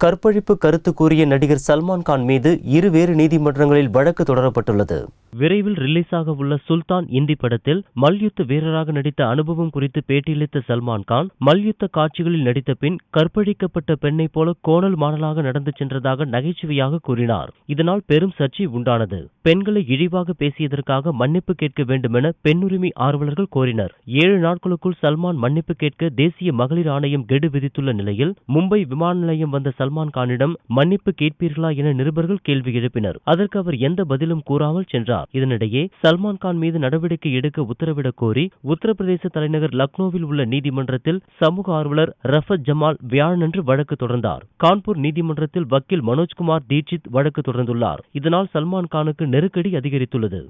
கற்பழிப்பு கருத்து கூறிய நடிகர் சல்மான் கான் மீது இருவேறு நீதிமன்றங்களில் வழக்கு தொடரப்பட்டுள்ளது. விரைவில் ரிலீஸாக உள்ள சுல்தான் இந்தி படத்தில் மல்யுத்த வீரராக நடித்த அனுபவம் குறித்து பேட்டியளித்த சல்மான் கான், மல்யுத்த காட்சிகளில் நடித்த பின் கற்பழிக்கப்பட்ட பெண்ணை போல கோணல் மாணலாக நடந்து சென்றதாக நகைச்சுவையாக கூறினார். இதனால் பெரும் சர்ச்சை உண்டானது. பெண்களை இழிவாக பேசியதற்காக மன்னிப்பு கேட்க வேண்டுமென பெண்ணுரிமை ஆர்வலர்கள் கோரினர். 7 நாட்களுக்குள் சல்மான் மன்னிப்பு கேட்க தேசிய மகளிர் ஆணையம் கெடு விதித்துள்ள நிலையில் மும்பை விமான நிலையம் வந்த சல்மான் கானிடம் மன்னிப்பு கேட்பீர்களா என நிருபர்கள் கேள்வி எழுப்பினர். அதற்கு அவர் எந்த பதிலும் கூறாமல் சென்றார். இதனிடையே சல்மான் கான் மீது நடவடிக்கை எடுக்க உத்தரவிடக் கோரி உத்தரப்பிரதேச தலைநகர் லக்னோவில் உள்ள நீதிமன்றத்தில் சமூக ஆர்வலர் ரஃபத் ஜமால் வியாழனன்று வழக்கு தொடர்ந்தார். கான்பூர் நீதிமன்றத்தில் வக்கீல் மனோஜ்குமார் தீட்சித் வழக்கு தொடர்ந்துள்ளார். இதனால் சல்மான் கானுக்கு நெருக்கடி அதிகரித்துள்ளது.